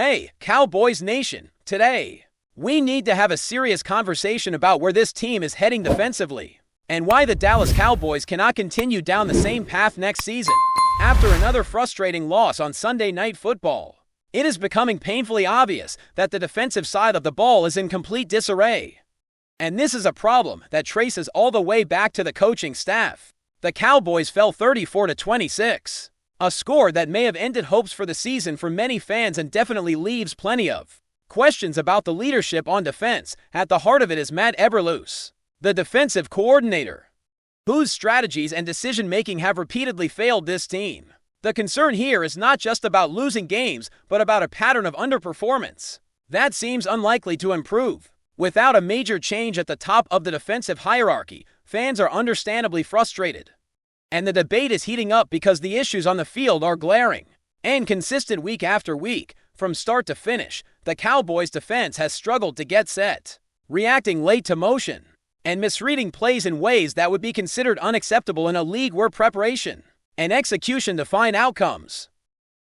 Hey, Cowboys Nation, today, we need to have a serious conversation about where this team is heading defensively, and why the Dallas Cowboys cannot continue down the same path next season. After another frustrating loss on Sunday Night Football, it is becoming painfully obvious that the defensive side of the ball is in complete disarray. And this is a problem that traces all the way back to the coaching staff. The Cowboys fell 34-26. A score that may have ended hopes for the season for many fans and definitely leaves plenty of questions about the leadership on defense. At the heart of it is Matt Eberflus, the defensive coordinator, whose strategies and decision-making have repeatedly failed this team. The concern here is not just about losing games, but about a pattern of underperformance that seems unlikely to improve. Without a major change at the top of the defensive hierarchy, fans are understandably frustrated. And the debate is heating up because the issues on the field are glaring and consistent week after week. From start to finish, the Cowboys' defense has struggled to get set, reacting late to motion, and misreading plays in ways that would be considered unacceptable in a league where preparation and execution define outcomes.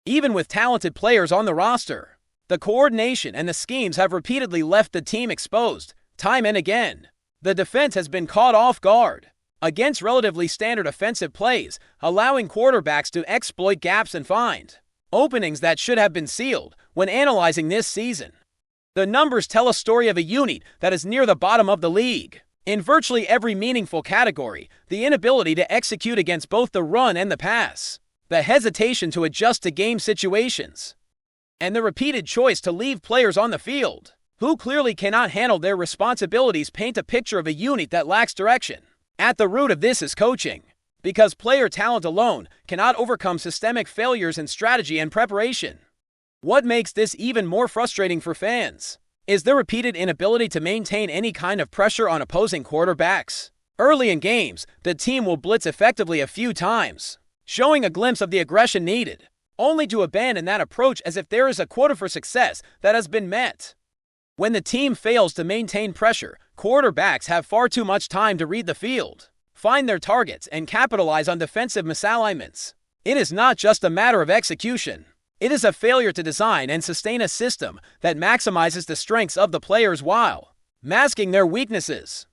Even with talented players on the roster, the coordination and the schemes have repeatedly left the team exposed. Time and again, the defense has been caught off guard against relatively standard offensive plays, allowing quarterbacks to exploit gaps and find openings that should have been sealed. When analyzing this season, the numbers tell a story of a unit that is near the bottom of the league. In virtually every meaningful category, the inability to execute against both the run and the pass, the hesitation to adjust to game situations, and the repeated choice to leave players on the field who clearly cannot handle their responsibilities paint a picture of a unit that lacks direction. At the root of this is coaching, because player talent alone cannot overcome systemic failures in strategy and preparation. What makes this even more frustrating for fans is the repeated inability to maintain any kind of pressure on opposing quarterbacks. Early in games, the team will blitz effectively a few times, showing a glimpse of the aggression needed, only to abandon that approach as if there is a quota for success that has been met. When the team fails to maintain pressure, quarterbacks have far too much time to read the field, find their targets, and capitalize on defensive misalignments. It is not just a matter of execution. It is a failure to design and sustain a system that maximizes the strengths of the players while masking their weaknesses.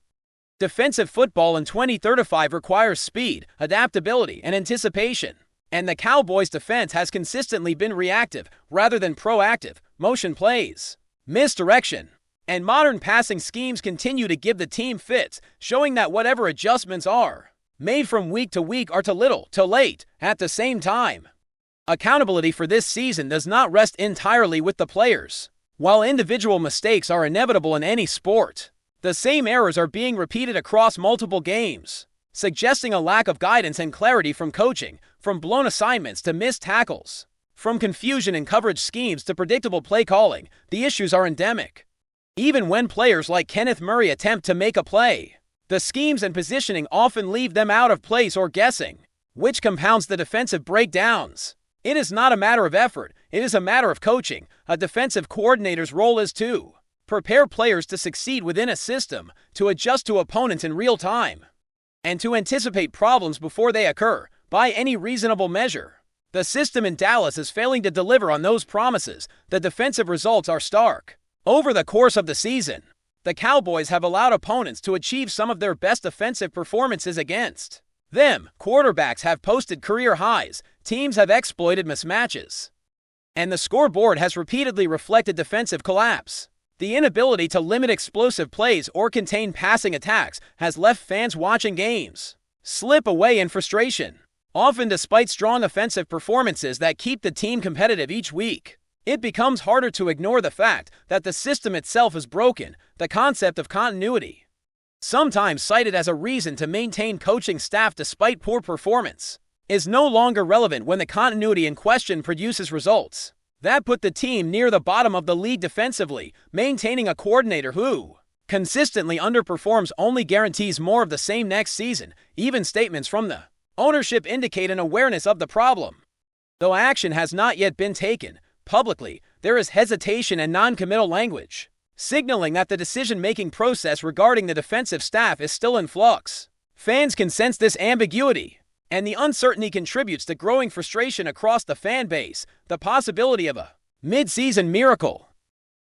Defensive football in 2035 requires speed, adaptability, and anticipation. And the Cowboys' defense has consistently been reactive rather than proactive. Motion plays, misdirection, and modern passing schemes continue to give the team fits, showing that whatever adjustments are made from week to week are too little, too late. At the same time, accountability for this season does not rest entirely with the players. While individual mistakes are inevitable in any sport, the same errors are being repeated across multiple games, suggesting a lack of guidance and clarity from coaching. From blown assignments to missed tackles, from confusion in coverage schemes to predictable play calling, the issues are endemic. Even when players like Kenneth Murray attempt to make a play, the schemes and positioning often leave them out of place or guessing, which compounds the defensive breakdowns. It is not a matter of effort, it is a matter of coaching. A defensive coordinator's role is to prepare players to succeed within a system, to adjust to opponents in real time, and to anticipate problems before they occur. By any reasonable measure, the system in Dallas is failing to deliver on those promises. The defensive results are stark. Over the course of the season, the Cowboys have allowed opponents to achieve some of their best offensive performances against them. Quarterbacks have posted career highs, teams have exploited mismatches, and the scoreboard has repeatedly reflected defensive collapse. The inability to limit explosive plays or contain passing attacks has left fans watching games slip away in frustration. Often despite strong offensive performances that keep the team competitive each week, it becomes harder to ignore the fact that the system itself is broken. The concept of continuity, sometimes cited as a reason to maintain coaching staff despite poor performance, is no longer relevant when the continuity in question produces results that put the team near the bottom of the league defensively. Maintaining a coordinator who consistently underperforms only guarantees more of the same next season. Even statements from the ownership indicate an awareness of the problem. Though action has not yet been taken publicly, there is hesitation and non-committal language, signaling that the decision-making process regarding the defensive staff is still in flux. Fans can sense this ambiguity, and the uncertainty contributes to growing frustration across the fan base. The possibility of a Mid-season miracle,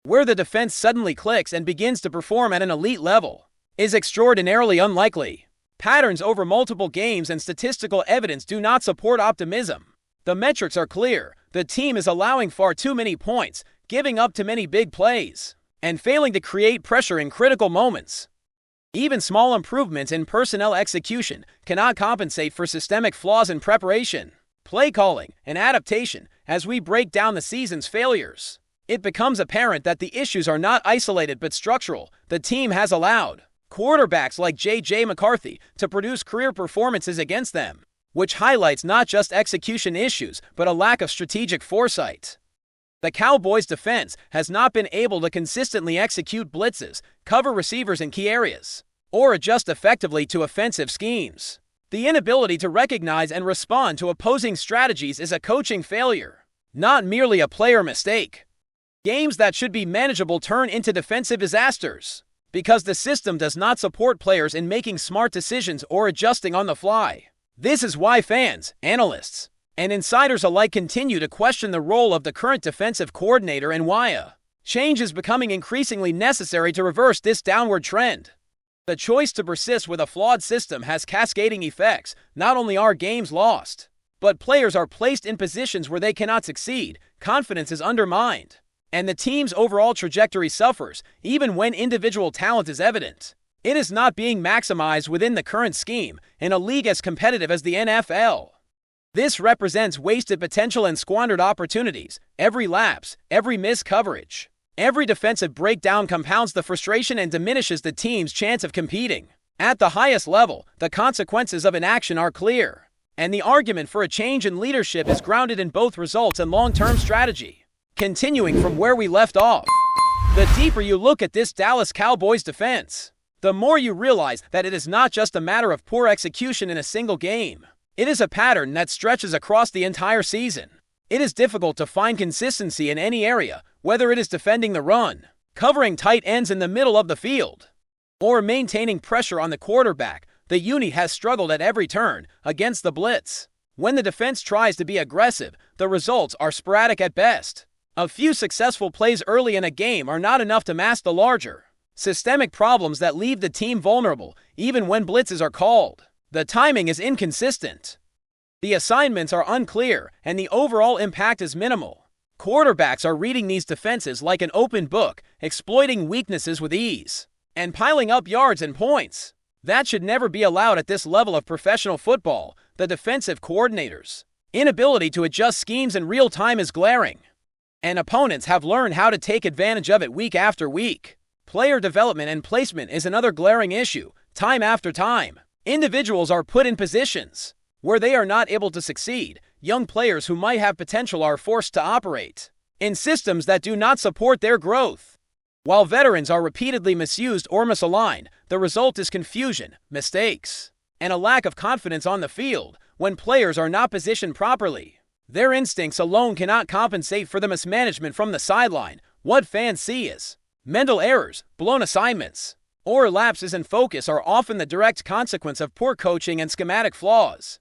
where the defense suddenly clicks and begins to perform at an elite level, is extraordinarily unlikely. Patterns over multiple games and statistical evidence do not support optimism. The metrics are clear. The team is allowing far too many points, giving up too many big plays, and failing to create pressure in critical moments. Even small improvements in personnel execution cannot compensate for systemic flaws in preparation, play calling, and adaptation. As we break down the season's failures, it becomes apparent that the issues are not isolated but structural. The team has allowed quarterbacks like J.J. McCarthy to produce career performances against them, which highlights not just execution issues but a lack of strategic foresight. The Cowboys' defense has not been able to consistently execute blitzes, cover receivers in key areas, or adjust effectively to offensive schemes. The inability to recognize and respond to opposing strategies is a coaching failure, not merely a player mistake. Games that should be manageable turn into defensive disasters because the system does not support players in making smart decisions or adjusting on the fly. This is why fans, analysts, and insiders alike continue to question the role of the current defensive coordinator and why change is becoming increasingly necessary to reverse this downward trend. The choice to persist with a flawed system has cascading effects. Not only are games lost, but players are placed in positions where they cannot succeed, confidence is undermined, and the team's overall trajectory suffers even when individual talent is evident. It is not being maximized within the current scheme in a league as competitive as the NFL. This represents wasted potential and squandered opportunities. Every lapse, every missed coverage, every defensive breakdown compounds the frustration and diminishes the team's chance of competing. At the highest level, the consequences of inaction are clear, and the argument for a change in leadership is grounded in both results and long-term strategy. Continuing from where we left off, the deeper you look at this Dallas Cowboys defense, the more you realize that it is not just a matter of poor execution in a single game. It is a pattern that stretches across the entire season. It is difficult to find consistency in any area, whether it is defending the run, covering tight ends in the middle of the field, or maintaining pressure on the quarterback. The unit has struggled at every turn against the blitz. When the defense tries to be aggressive, the results are sporadic at best. A few successful plays early in a game are not enough to mask the larger systemic problems that leave the team vulnerable even when blitzes are called. The timing is inconsistent, the assignments are unclear, and the overall impact is minimal. Quarterbacks are reading these defenses like an open book, exploiting weaknesses with ease, and piling up yards and points. That should never be allowed at this level of professional football. The defensive coordinator's inability to adjust schemes in real time is glaring, and opponents have learned how to take advantage of it week after week. Player development and placement is another glaring issue. Time after time, individuals are put in positions where they are not able to succeed. Young players who might have potential are forced to operate in systems that do not support their growth, while veterans are repeatedly misused or misaligned. The result is confusion, mistakes, and a lack of confidence on the field. When players are not positioned properly, their instincts alone cannot compensate for the mismanagement from the sideline. What fans see is mental errors, blown assignments, or lapses in focus are often the direct consequence of poor coaching and schematic flaws.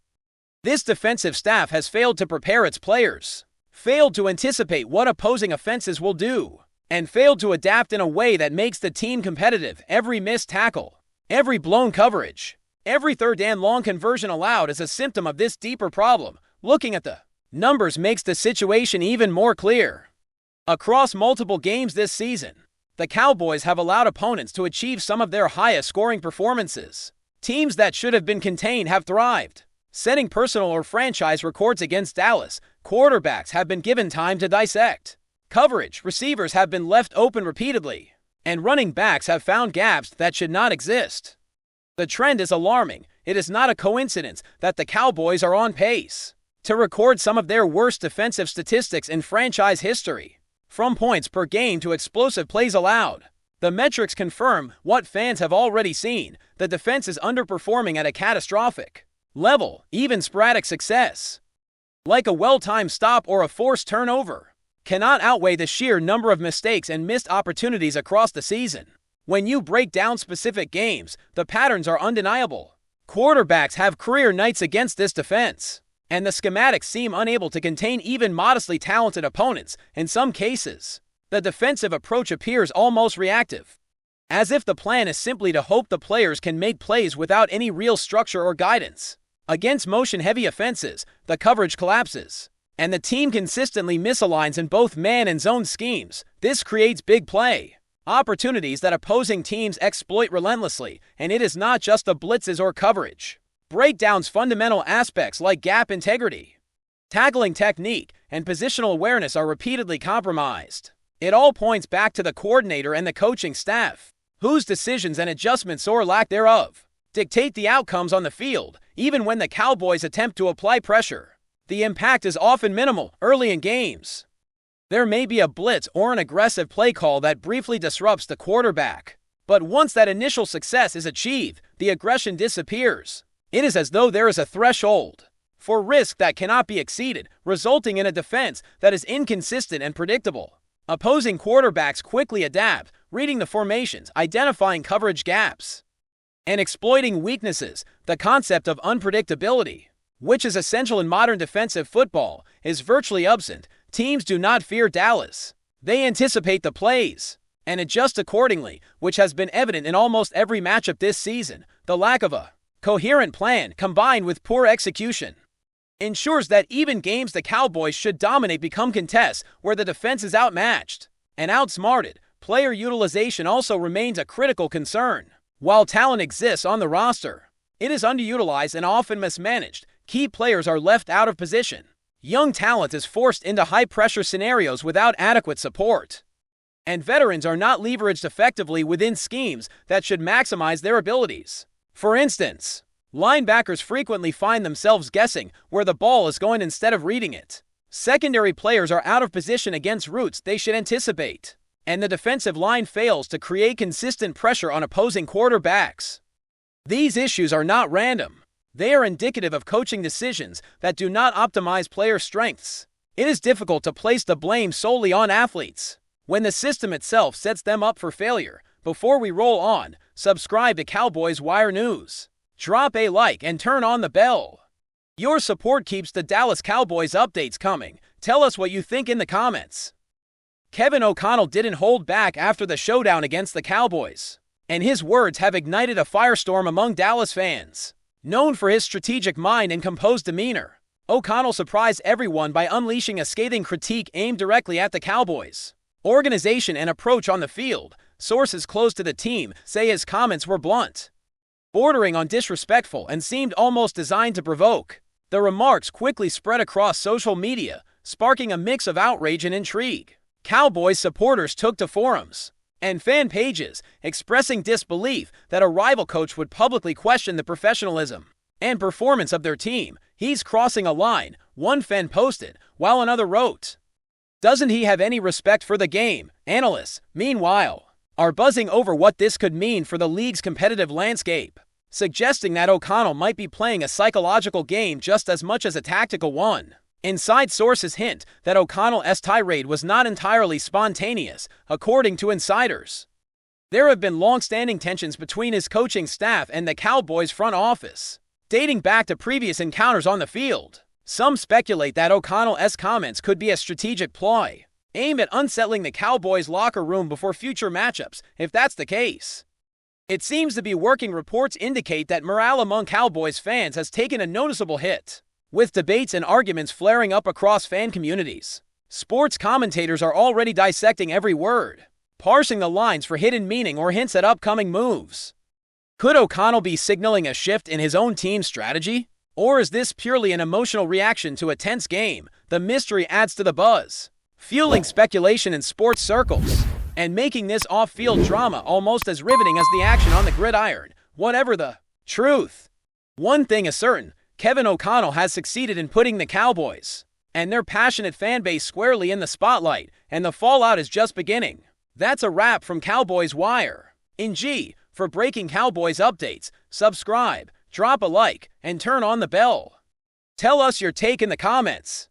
This defensive staff has failed to prepare its players, failed to anticipate what opposing offenses will do, and failed to adapt in a way that makes the team competitive. Every missed tackle, every blown coverage, every third and long conversion allowed is a symptom of this deeper problem. Looking at the numbers makes the situation even more clear. Across multiple games this season, the Cowboys have allowed opponents to achieve some of their highest scoring performances. Teams that should have been contained have thrived, setting personal or franchise records against Dallas. Quarterbacks have been given time to dissect coverage, receivers have been left open repeatedly, and running backs have found gaps that should not exist. The trend is alarming. It is not a coincidence that the Cowboys are on pace to record some of their worst defensive statistics in franchise history. From points per game to explosive plays allowed, the metrics confirm what fans have already seen. The defense is underperforming at a catastrophic level. Even sporadic success, like a well-timed stop or a forced turnover, cannot outweigh the sheer number of mistakes and missed opportunities across the season. When you break down specific games, the patterns are undeniable. Quarterbacks have career nights against this defense, and the schematics seem unable to contain even modestly talented opponents. In some cases, the defensive approach appears almost reactive, as if the plan is simply to hope the players can make plays without any real structure or guidance. Against motion-heavy offenses, the coverage collapses, and the team consistently misaligns in both man and zone schemes. This creates big play opportunities that opposing teams exploit relentlessly, and it is not just the blitzes or coverage breakdowns. Fundamental aspects like gap integrity, tackling technique, and positional awareness are repeatedly compromised. It all points back to the coordinator and the coaching staff, whose decisions and adjustments, or lack thereof, dictate the outcomes on the field. Even when the Cowboys attempt to apply pressure, the impact is often minimal. Early in games, there may be a blitz or an aggressive play call that briefly disrupts the quarterback, but once that initial success is achieved, the aggression disappears. It is as though there is a threshold for risk that cannot be exceeded, resulting in a defense that is inconsistent and predictable. Opposing quarterbacks quickly adapt, reading the formations, identifying coverage gaps, and exploiting weaknesses. The concept of unpredictability, which is essential in modern defensive football, is virtually absent. Teams do not fear Dallas. They anticipate the plays and adjust accordingly, which has been evident in almost every matchup this season. The lack of a coherent plan, combined with poor execution, ensures that even games the Cowboys should dominate become contests where the defense is outmatched and outsmarted. Player utilization also remains a critical concern. While talent exists on the roster, it is underutilized and often mismanaged. Key players are left out of position. Young talent is forced into high-pressure scenarios without adequate support, and veterans are not leveraged effectively within schemes that should maximize their abilities. For instance, linebackers frequently find themselves guessing where the ball is going instead of reading it. Secondary players are out of position against routes they should anticipate, and the defensive line fails to create consistent pressure on opposing quarterbacks. These issues are not random. They are indicative of coaching decisions that do not optimize player strengths. It is difficult to place the blame solely on athletes when the system itself sets them up for failure. Before we roll on, subscribe to Cowboys Wire News. Drop a like and turn on the bell. Your support keeps the Dallas Cowboys updates coming. Tell us what you think in the comments. Kevin O'Connell didn't hold back after the showdown against the Cowboys, and his words have ignited a firestorm among Dallas fans. Known for his strategic mind and composed demeanor, O'Connell surprised everyone by unleashing a scathing critique aimed directly at the Cowboys' organization and approach on the field. Sources close to the team say his comments were blunt, bordering on disrespectful, and seemed almost designed to provoke. The remarks quickly spread across social media, sparking a mix of outrage and intrigue. Cowboys supporters took to forums and fan pages, expressing disbelief that a rival coach would publicly question the professionalism and performance of their team. "He's crossing a line," one fan posted, while another wrote, "Doesn't he have any respect for the game?" Analysts, meanwhile, are buzzing over what this could mean for the league's competitive landscape, suggesting that O'Connell might be playing a psychological game just as much as a tactical one. Inside sources hint that O'Connell's tirade was not entirely spontaneous. According to insiders, there have been long-standing tensions between his coaching staff and the Cowboys front office, dating back to previous encounters on the field. Some speculate that O'Connell's comments could be a strategic ploy, aimed at unsettling the Cowboys' locker room before future matchups. If that's the case, it seems to be working. Reports indicate that morale among Cowboys fans has taken a noticeable hit, with debates and arguments flaring up across fan communities. Sports commentators are already dissecting every word, parsing the lines for hidden meaning or hints at upcoming moves. Could O'Connell be signaling a shift in his own team's strategy? Or is this purely an emotional reaction to a tense game? The mystery adds to the buzz, fueling speculation in sports circles, and making this off-field drama almost as riveting as the action on the gridiron. Whatever the truth, one thing is certain: Kevin O'Connell has succeeded in putting the Cowboys and their passionate fan base squarely in the spotlight, and the fallout is just beginning. That's a wrap from Cowboys Wire. For breaking Cowboys updates, subscribe, drop a like, and turn on the bell. Tell us your take in the comments.